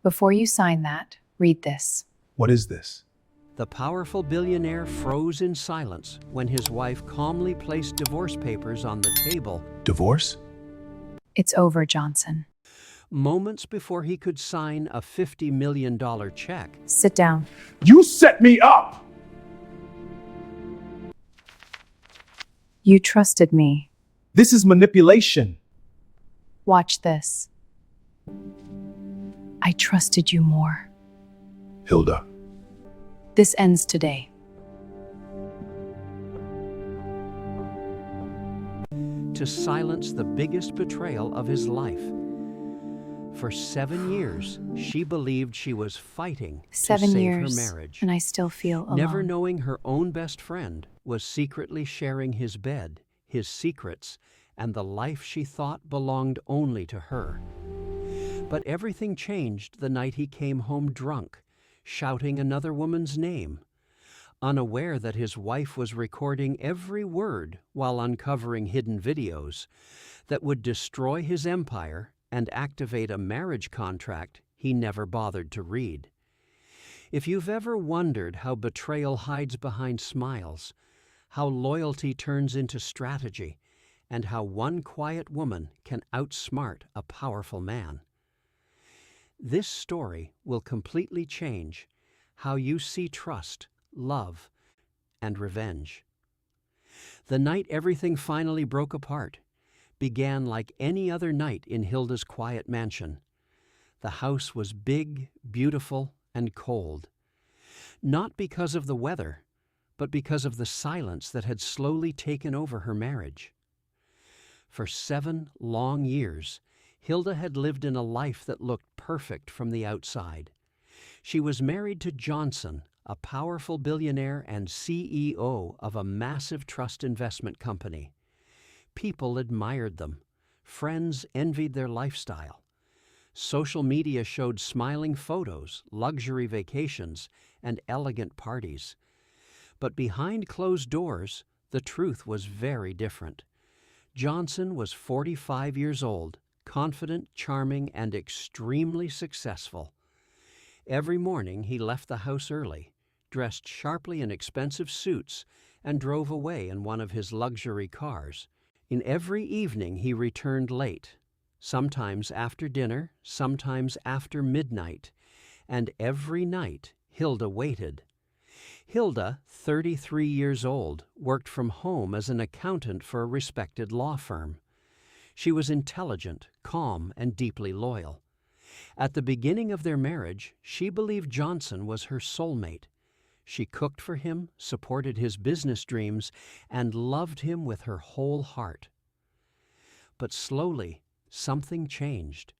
Before you sign that, read this. What is this? The powerful billionaire froze in silence when his wife calmly placed divorce papers on the table. Divorce? It's over, Johnson. Moments before he could sign a $50 million check. Sit down. You set me up! You trusted me. This is manipulation. Watch this. I trusted you more. Hilda. This ends today. To silence the biggest betrayal of his life. For 7 years, she believed she was fighting to 7 save years, her marriage. and I still feel alone. Never knowing her own best friend was secretly sharing his bed, his secrets, and the life she thought belonged only to her. But everything changed the night he came home drunk, shouting another woman's name, unaware that his wife was recording every word while uncovering hidden videos that would destroy his empire and activate a marriage contract he never bothered to read. If you've ever wondered how betrayal hides behind smiles, how loyalty turns into strategy, and how one quiet woman can outsmart a powerful man, this story will completely change how you see trust, love, and revenge. The night everything finally broke apart began like any other night in Hilda's quiet mansion. The house was big, beautiful, and cold. Not because of the weather, but because of the silence that had slowly taken over her marriage. For 7 long years, Hilda had lived in a life that looked perfect from the outside. She was married to Johnson, a powerful billionaire and CEO of a massive trust investment company. People admired them. Friends envied their lifestyle. Social media showed smiling photos, luxury vacations, and elegant parties. But behind closed doors, the truth was very different. Johnson was 45 years old, confident, charming, and extremely successful. Every morning he left the house early, dressed sharply in expensive suits, and drove away in one of his luxury cars. In every evening he returned late, sometimes after dinner, sometimes after midnight, and every night Hilda waited. Hilda, 33 years old, worked from home as an accountant for a respected law firm. She was intelligent, calm, and deeply loyal. At the beginning of their marriage, she believed Johnson was her soulmate. She cooked for him, supported his business dreams, and loved him with her whole heart. But slowly, something changed.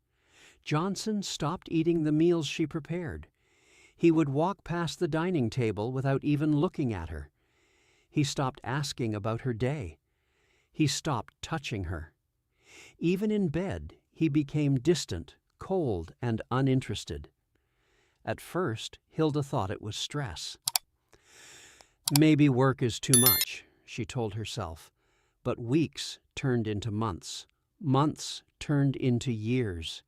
Johnson stopped eating the meals she prepared. He would walk past the dining table without even looking at her. He stopped asking about her day. He stopped touching her. Even in bed, he became distant, cold, and uninterested. At first, Hilda thought it was stress. Maybe work is too much, she told herself. But weeks turned into months. Months turned into years.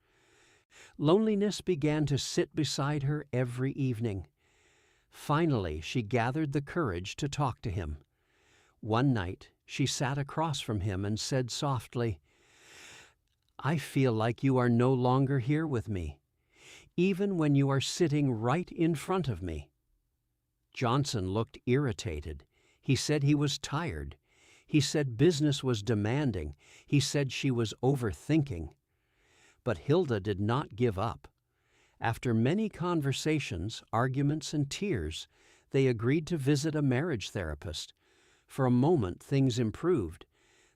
Loneliness began to sit beside her every evening. Finally, she gathered the courage to talk to him. One night, she sat across from him and said softly, "I feel like you are no longer here with me, even when you are sitting right in front of me." Johnson looked irritated. He said he was tired. He said business was demanding. He said she was overthinking. But Hilda did not give up. After many conversations, arguments, and tears, they agreed to visit a marriage therapist. For a moment, things improved.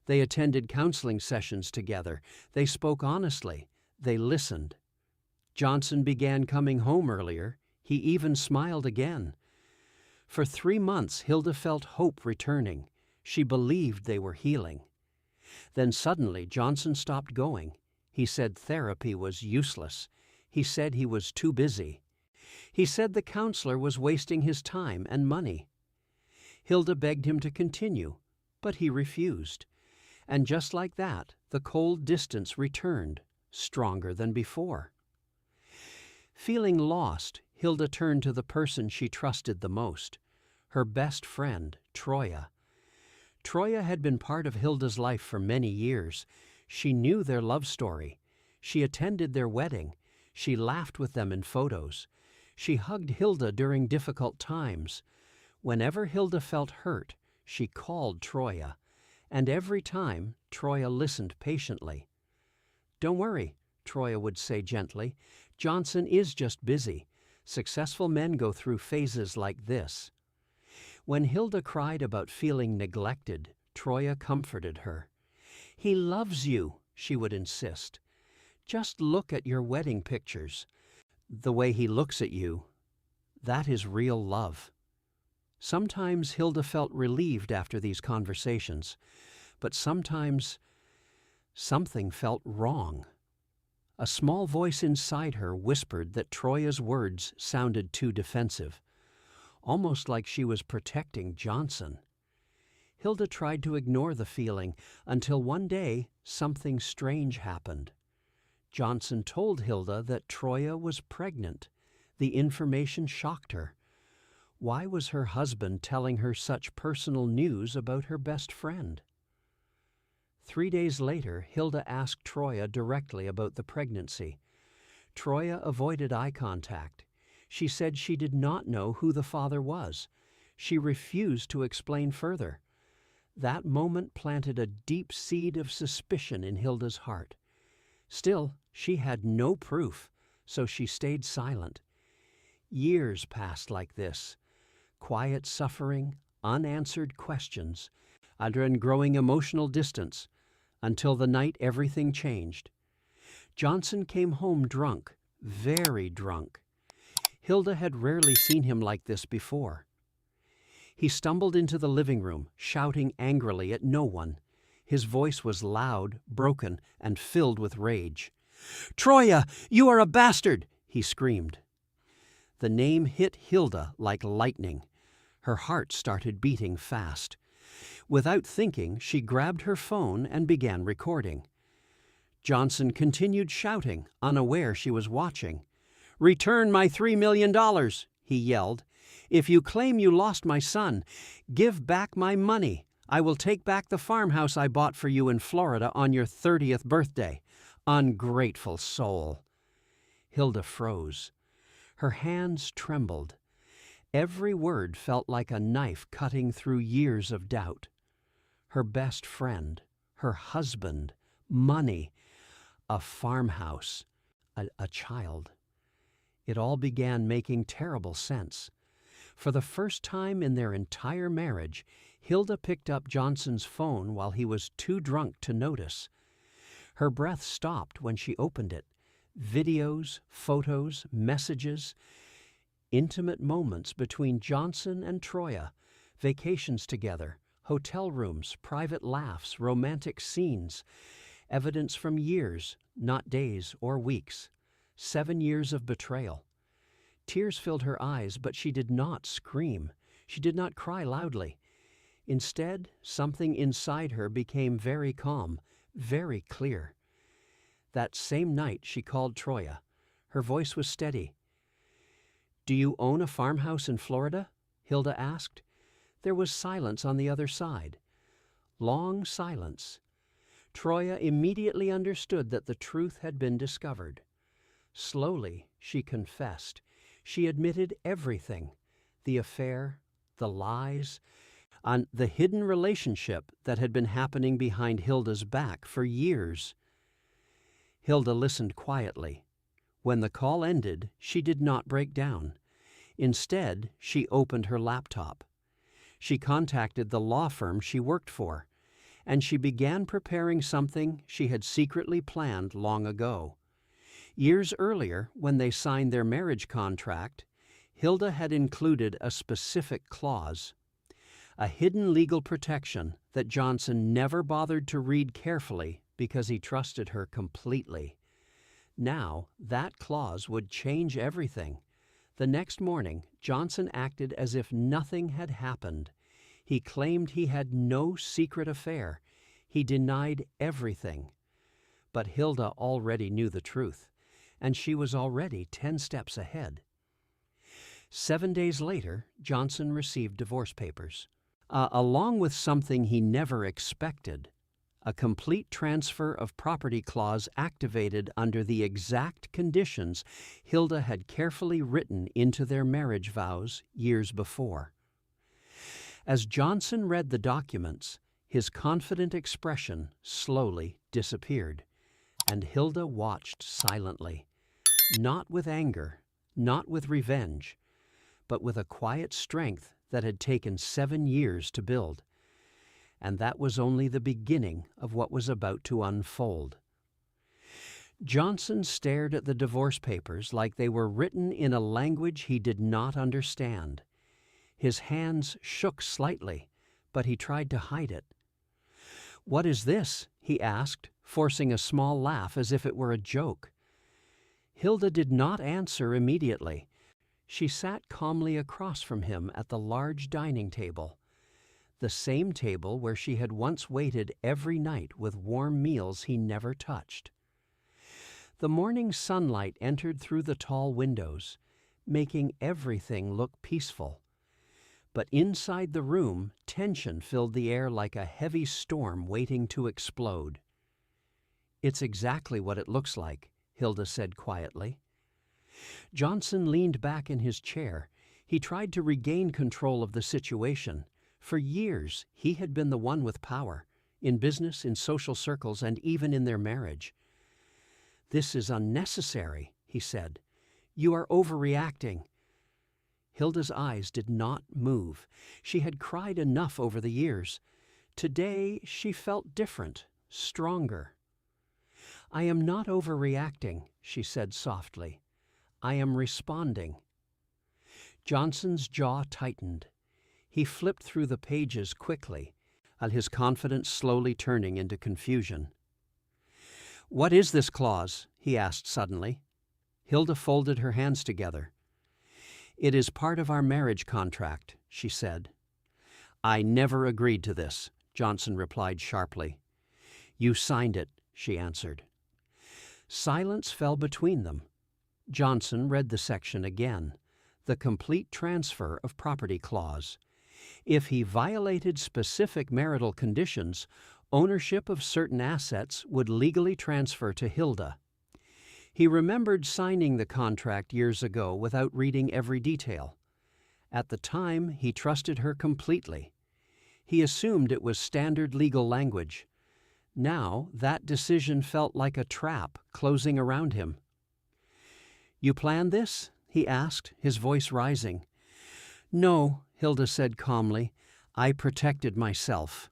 They attended counseling sessions together. They spoke honestly. They listened. Johnson began coming home earlier. He even smiled again. For 3 months, Hilda felt hope returning. She believed they were healing. Then suddenly, Johnson stopped going. He said therapy was useless. He said he was too busy. He said the counselor was wasting his time and money. Hilda begged him to continue, but he refused. And just like that, the cold distance returned, stronger than before. Feeling lost, Hilda turned to the person she trusted the most, her best friend, Troya. Troya had been part of Hilda's life for many years. She knew their love story. She attended their wedding. She laughed with them in photos. She hugged Hilda during difficult times. Whenever Hilda felt hurt, she called Troya, and every time, Troya listened patiently. "Don't worry," Troya would say gently. "Johnson is just busy. Successful men go through phases like this." When Hilda cried about feeling neglected, Troya comforted her. "He loves you," she would insist. "Just look at your wedding pictures. The way he looks at you, that is real love." Sometimes Hilda felt relieved after these conversations, but sometimes something felt wrong. A small voice inside her whispered that Troya's words sounded too defensive, almost like she was protecting Johnson. Hilda tried to ignore the feeling until one day something strange happened. Johnson told Hilda that Troya was pregnant. The information shocked her. Why was her husband telling her such personal news about her best friend? 3 days later, Hilda asked Troya directly about the pregnancy. Troya avoided eye contact. She said she did not know who the father was. She refused to explain further. That moment planted a deep seed of suspicion in Hilda's heart. Still, she had no proof, so she stayed silent. Years passed like this. Quiet suffering, unanswered questions, and growing emotional distance, until the night everything changed. Johnson came home drunk, very drunk. Hilda had rarely seen him like this before. He stumbled into the living room, shouting angrily at no one. His voice was loud, broken, and filled with rage. "Troya, you are a bastard!" he screamed. The name hit Hilda like lightning. Her heart started beating fast. Without thinking, she grabbed her phone and began recording. Johnson continued shouting, unaware she was watching. "Return my $3 million, he yelled. "If you claim you lost my son, give back my money. I will take back the farmhouse I bought for you in Florida on your 30th birthday. Ungrateful soul." Hilda froze. Her hands trembled. Every word felt like a knife cutting through years of doubt. Her best friend, her husband, money, a farmhouse, a child. It all began making terrible sense. For the first time in their entire marriage, Hilda picked up Johnson's phone while he was too drunk to notice. Her breath stopped when she opened it. Videos, photos, messages, intimate moments between Johnson and Troya, vacations together, hotel rooms, private laughs, romantic scenes, evidence from years, not days or weeks. 7 years of betrayal. Tears filled her eyes, but she did not scream. She did not cry loudly. Instead, something inside her became very calm, very clear. That same night, she called Troya. Her voice was steady. "Do you own a farmhouse in Florida?" Hilda asked. There was silence on the other side. Long silence. Troya immediately understood that the truth had been discovered. Slowly, she confessed. She admitted everything: the affair, the lies, and the hidden relationship that had been happening behind Hilda's back for years. Hilda listened quietly. When the call ended, she did not break down. Instead, she opened her laptop. She contacted the law firm she worked for, and she began preparing something she had secretly planned long ago. Years earlier, when they signed their marriage contract, Hilda had included a specific clause, a hidden legal protection that Johnson never bothered to read carefully because he trusted her completely. Now, that clause would change everything. The next morning, Johnson acted as if nothing had happened. He claimed he had no secret affair. He denied everything. But Hilda already knew the truth, and she was already 10 steps ahead. 7 days later, Johnson received divorce papers, along with something he never expected: a complete transfer of property clause activated under the exact conditions Hilda had carefully written into their marriage vows years before. As Johnson read the documents, his confident expression slowly disappeared, and Hilda watched silently, not with anger, not with revenge, but with a quiet strength that had taken 7 years to build. And that was only the beginning of what was about to unfold. Johnson stared at the divorce papers like they were written in a language he did not understand. His hands shook slightly, but he tried to hide it. "What is this?" he asked, forcing a small laugh as if it were a joke. Hilda did not answer immediately. She sat calmly across from him at the large dining table, the same table where she had once waited every night with warm meals he never touched. The morning sunlight entered through the tall windows, making everything look peaceful. But inside the room, tension filled the air like a heavy storm waiting to explode. "It's exactly what it looks like," Hilda said quietly. Johnson leaned back in his chair. He tried to regain control of the situation. For years, he had been the one with power, in business, in social circles, and even in their marriage. "This is unnecessary," he said. "You are overreacting." Hilda's eyes did not move. She had cried enough over the years. Today, she felt different, stronger. "I am not overreacting," she said softly. "I am responding." Johnson's jaw tightened. He flipped through the pages quickly, his confidence slowly turning into confusion. "What is this clause?" he asked suddenly. Hilda folded her hands together. "It is part of our marriage contract," she said. "I never agreed to this," Johnson replied sharply. "You signed it," she answered. Silence fell between them. Johnson read the section again, the complete transfer of property clause. If he violated specific marital conditions, ownership of certain assets would legally transfer to Hilda. He remembered signing the contract years ago without reading every detail. At the time, he trusted her completely. He assumed it was standard legal language. Now, that decision felt like a trap closing around him. "You planned this?" he asked, his voice rising. "No," Hilda said calmly. "I protected myself."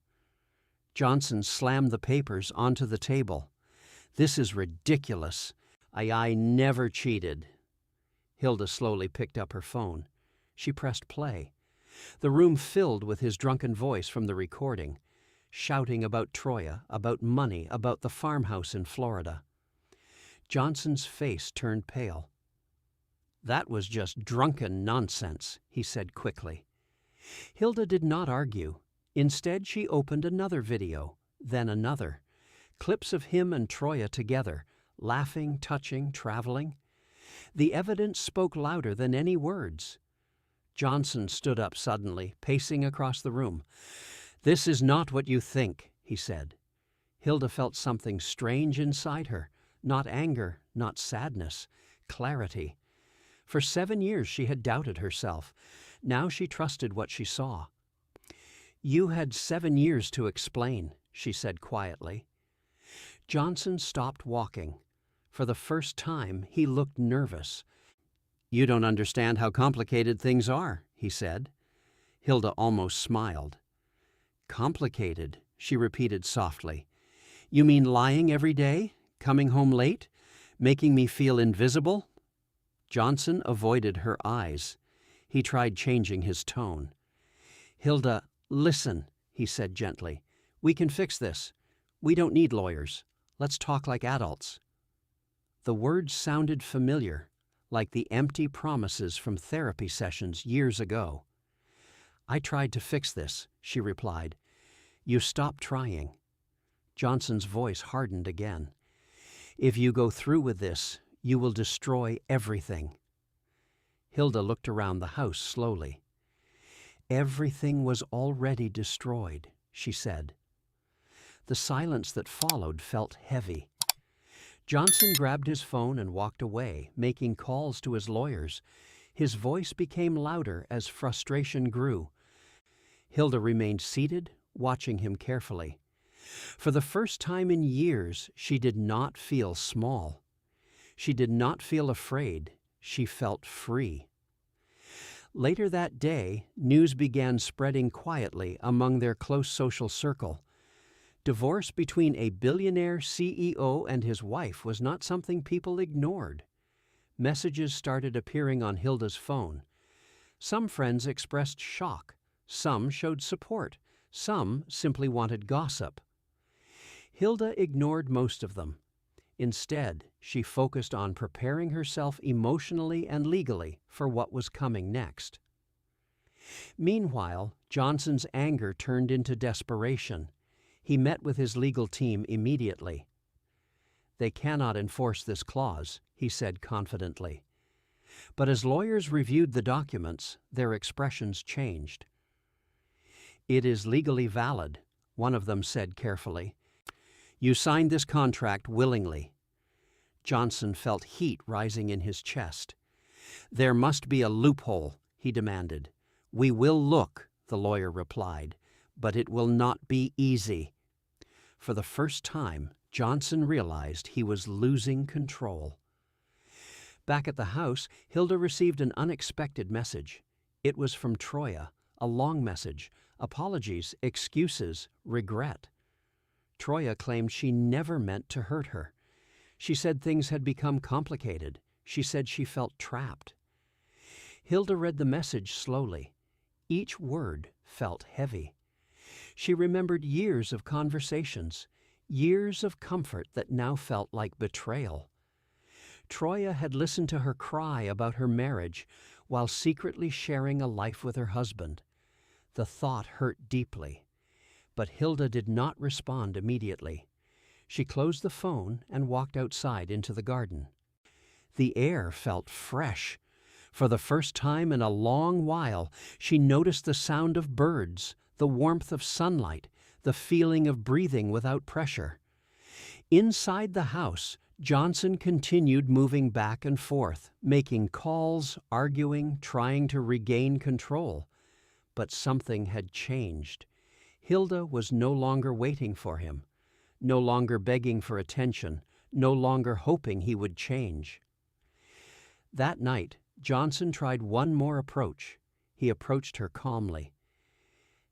Johnson slammed the papers onto the table. "This is ridiculous. I never cheated." Hilda slowly picked up her phone. She pressed play. The room filled with his drunken voice from the recording, shouting about Troya, about money, about the farmhouse in Florida. Johnson's face turned pale. "That was just drunken nonsense," he said quickly. Hilda did not argue. Instead, she opened another video, then another. Clips of him and Troya together, laughing, touching, traveling. The evidence spoke louder than any words. Johnson stood up suddenly, pacing across the room. "This is not what you think," he said. Hilda felt something strange inside her, not anger, not sadness, clarity. For 7 years she had doubted herself. Now she trusted what she saw. "You had 7 years to explain," she said quietly. Johnson stopped walking. For the first time, he looked nervous. "You don't understand how complicated things are," he said. Hilda almost smiled. "Complicated," she repeated softly. "You mean lying every day, coming home late, making me feel invisible?" Johnson avoided her eyes. He tried changing his tone. "Hilda, listen," he said gently. "We can fix this. We don't need lawyers. Let's talk like adults." The words sounded familiar, like the empty promises from therapy sessions years ago. "I tried to fix this," she replied. "You stopped trying." Johnson's voice hardened again. "If you go through with this, you will destroy everything." Hilda looked around the house slowly. "Everything was already destroyed," she said. The silence that followed felt heavy. Johnson grabbed his phone and walked away, making calls to his lawyers. His voice became louder as frustration grew. Hilda remained seated, watching him carefully. For the first time in years, she did not feel small. She did not feel afraid. She felt free. Later that day, news began spreading quietly among their close social circle. Divorce between a billionaire CEO and his wife was not something people ignored. Messages started appearing on Hilda's phone. Some friends expressed shock. Some showed support. Some simply wanted gossip. Hilda ignored most of them. Instead, she focused on preparing herself emotionally and legally for what was coming next. Meanwhile, Johnson's anger turned into desperation. He met with his legal team immediately. "They cannot enforce this clause," he said confidently. But as lawyers reviewed the documents, their expressions changed. "It is legally valid," one of them said carefully. "You signed this contract willingly." Johnson felt heat rising in his chest. "There must be a loophole," he demanded. "We will look," the lawyer replied, "but it will not be easy." For the first time, Johnson realized he was losing control. Back at the house, Hilda received an unexpected message. It was from Troya, a long message, apologies, excuses, regret. Troya claimed she never meant to hurt her. She said things had become complicated. She said she felt trapped. Hilda read the message slowly. Each word felt heavy. She remembered years of conversations, years of comfort that now felt like betrayal. Troya had listened to her cry about her marriage while secretly sharing a life with her husband. The thought hurt deeply. But Hilda did not respond immediately. She closed the phone and walked outside into the garden. The air felt fresh. For the first time in a long while, she noticed the sound of birds, the warmth of sunlight, the feeling of breathing without pressure. Inside the house, Johnson continued moving back and forth, making calls, arguing, trying to regain control. But something had changed. Hilda was no longer waiting for him, no longer begging for attention, no longer hoping he would change. That night, Johnson tried one more approach. He approached her calmly.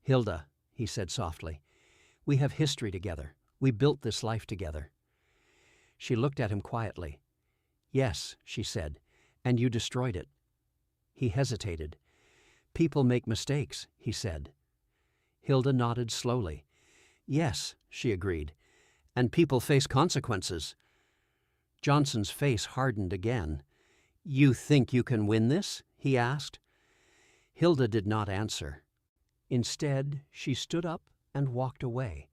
"Hilda," he said softly, "we have history together. We built this life together." She looked at him quietly. "Yes," she said, "and you destroyed it." He hesitated. "People make mistakes," he said. Hilda nodded slowly. "Yes," she agreed, "and people face consequences." Johnson's face hardened again. "You think you can win this?" he asked. Hilda did not answer. Instead, she stood up and walked away,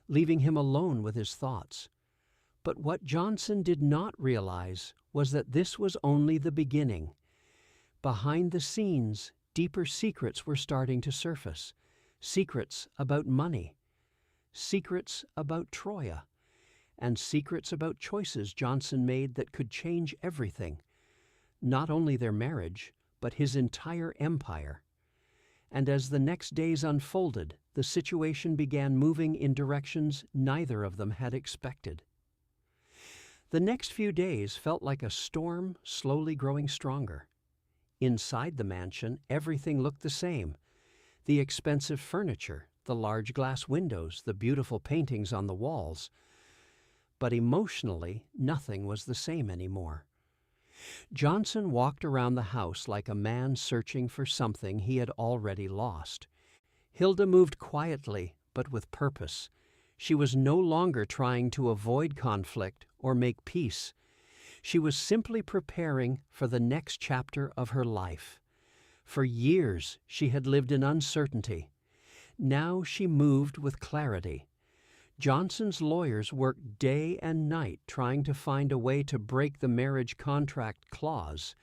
leaving him alone with his thoughts. But what Johnson did not realize was that this was only the beginning. Behind the scenes, deeper secrets were starting to surface. Secrets about money, secrets about Troya, and secrets about choices Johnson made that could change everything. Not only their marriage, but his entire empire. And as the next days unfolded, the situation began moving in directions neither of them had expected. The next few days felt like a storm slowly growing stronger. Inside the mansion, everything looked the same. The expensive furniture, the large glass windows, the beautiful paintings on the walls. But emotionally, nothing was the same anymore. Johnson walked around the house like a man searching for something he had already lost. Hilda moved quietly, but with purpose. She was no longer trying to avoid conflict or make peace. She was simply preparing for the next chapter of her life. For years, she had lived in uncertainty. Now she moved with clarity. Johnson's lawyers worked day and night trying to find a way to break the marriage contract clause.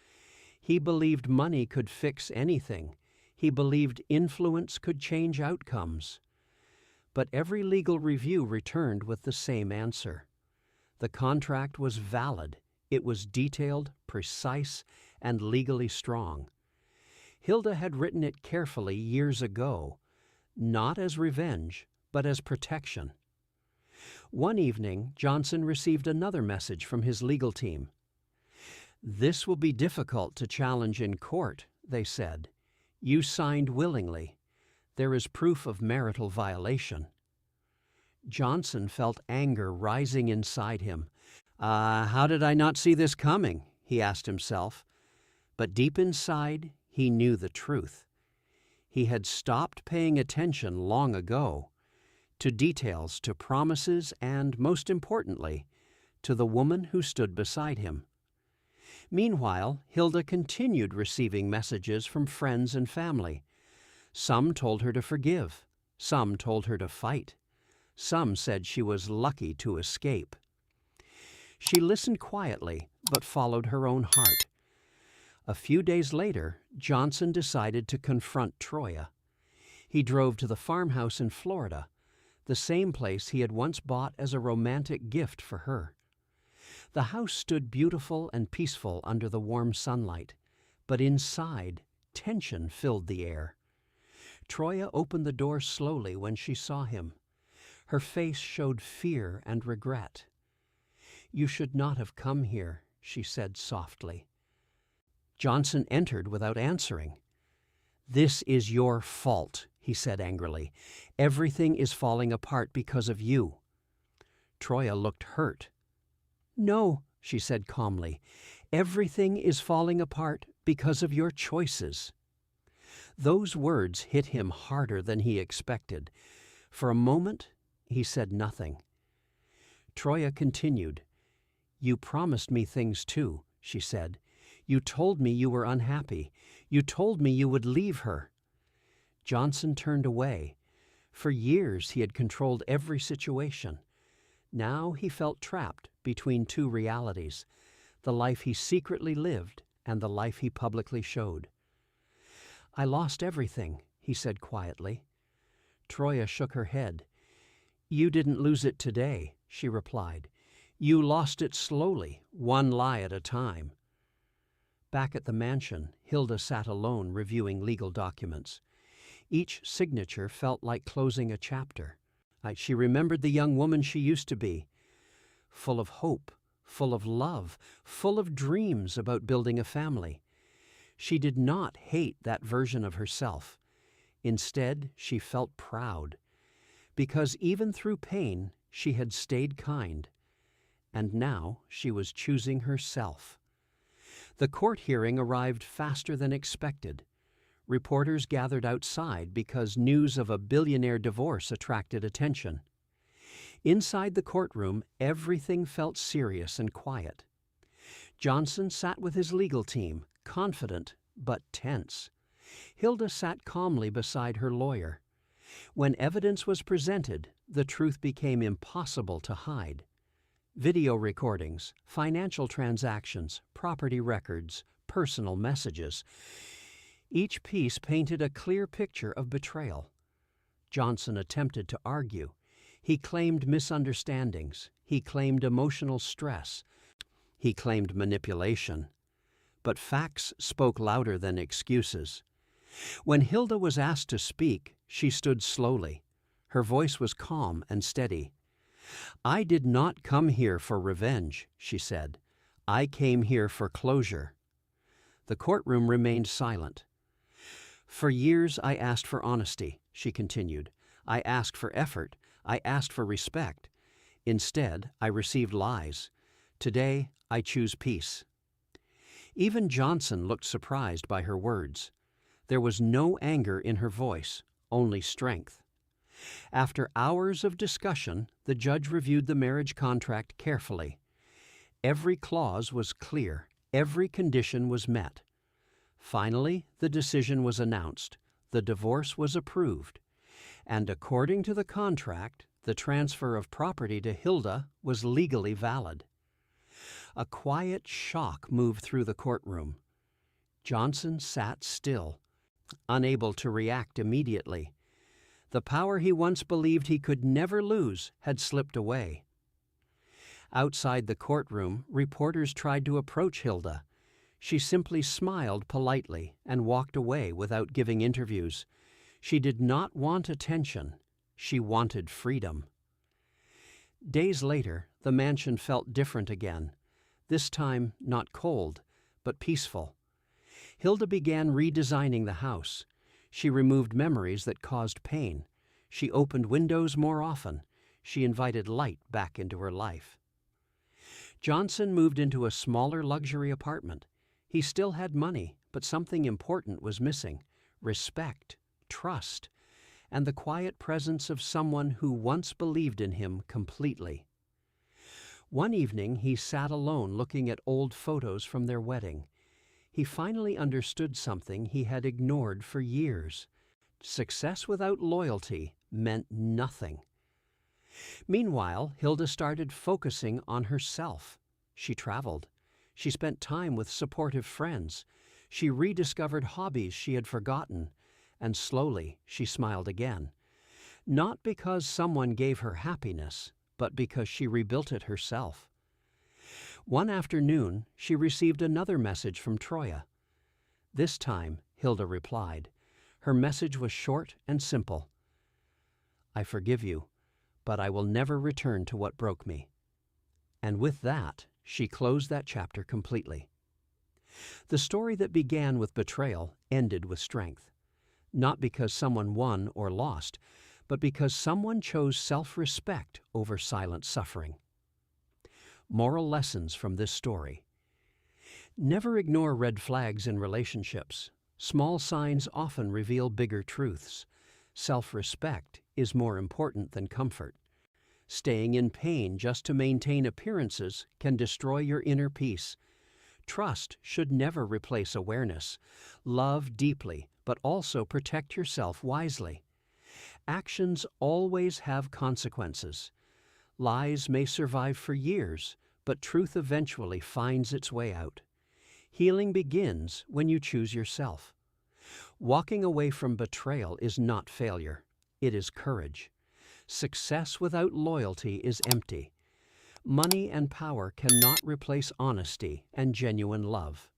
He believed money could fix anything. He believed influence could change outcomes. But every legal review returned with the same answer. The contract was valid. It was detailed, precise, and legally strong. Hilda had written it carefully years ago, not as revenge, but as protection. One evening, Johnson received another message from his legal team. "This will be difficult to challenge in court," they said. "You signed willingly. There is proof of marital violation." Johnson felt anger rising inside him. How did I not see this coming?" he asked himself. But deep inside, he knew the truth. He had stopped paying attention long ago to details, to promises, and, most importantly, to the woman who stood beside him. Meanwhile, Hilda continued receiving messages from friends and family. Some told her to forgive. Some told her to fight. Some said she was lucky to escape. She listened quietly, but followed her own heart. A few days later, Johnson decided to confront Troia. He drove to the farmhouse in Florida, the same place he had once bought as a romantic gift for her. The house stood beautiful and peaceful under the warm sunlight, but inside, tension filled the air. Troia opened the door slowly when she saw him. Her face showed fear and regret. "You should not have come here," she said softly. Johnson entered without answering. "This is your fault," he said angrily. "Everything is falling apart because of you." Troia looked hurt. "No," she said calmly. "Everything is falling apart because of your choices." Those words hit him harder than he expected. For a moment, he said nothing. Troia continued. "You promised me things too," she said. "You told me you were unhappy. You told me you would leave her." Johnson turned away. For years he had controlled every situation. Now he felt trapped between two realities, the life he secretly lived and the life he publicly showed. "I lost everything," he said quietly. Troia shook her head. "You didn't lose it today," she replied. "You lost it slowly, one lie at a time." Back at the mansion, Hilda sat alone reviewing legal documents. Each signature felt like closing a chapter. She remembered the young woman she used to be, full of hope, full of love, full of dreams about building a family. She did not hate that version of herself. Instead, she felt proud, because even through pain, she had stayed kind. And now she was choosing herself. The court hearing arrived faster than expected. Reporters gathered outside because news of a billionaire divorce attracted attention. Inside the courtroom, everything felt serious and quiet. Johnson sat with his legal team, confident but tense. Hilda sat calmly beside her lawyer. When evidence was presented, the truth became impossible to hide. Video recordings, financial transactions, property records, personal messages. Each piece painted a clear picture of betrayal. Johnson attempted to argue. He claimed misunderstandings. He claimed emotional stress. He claimed manipulation. But facts spoke louder than excuses. When Hilda was asked to speak, she stood slowly. Her voice was calm and steady. "I did not come here for revenge," she said. "I came here for closure." The courtroom remained silent. "For years I asked for honesty," she continued. "I asked for effort. I asked for respect. Instead, I received lies. Today, I choose peace." Even Johnson looked surprised by her words. There was no anger in her voice, only strength. After hours of discussion, the judge reviewed the marriage contract carefully. Every clause was clear. Every condition was met. Finally, the decision was announced. The divorce was approved. And according to the contract, The transfer of property to Hilda was legally valid. A quiet shock moved through the courtroom. Johnson sat still, unable to react immediately. The power he once believed he could never lose had slipped away. Outside the courtroom, reporters tried to approach Hilda. She simply smiled politely and walked away without giving interviews. She did not want attention. She wanted freedom. Days later, the mansion felt different again. This time, not cold, but peaceful. Hilda began redesigning the house. She removed memories that caused pain. She opened windows more often. She invited light back into her life. Johnson moved into a smaller luxury apartment. He still had money, but something important was missing: respect, trust, and the quiet presence of someone who once believed in him completely. One evening, he sat alone looking at old photos from their wedding. He finally understood something he had ignored for years. Success without loyalty meant nothing. Meanwhile, Hilda started focusing on herself. She traveled. She spent time with supportive friends. She rediscovered hobbies she had forgotten, and slowly she smiled again. Not because someone gave her happiness, but because she rebuilt it herself. One afternoon, she received another message from Troya. This time, Hilda replied. Her message was short and simple. "I forgive you, but I will never return to what broke me." And with that, she closed that chapter completely. The story that began with betrayal ended with strength. Not because someone won or lost, but because someone chose self-respect over silent suffering. Moral lessons from this story. Never ignore red flags in relationships. Small signs often reveal bigger truths. Self-respect is more important than comfort. Staying in pain just to maintain appearances can destroy your inner peace. Trust should never replace awareness. Love deeply, but also protect yourself wisely. Actions always have consequences. Lies may survive for years, but truth eventually finds its way out. Healing begins when you choose yourself. Walking away from betrayal is not failure. It is courage. Success without loyalty is empty. Money and power cannot replace honesty and genuine love.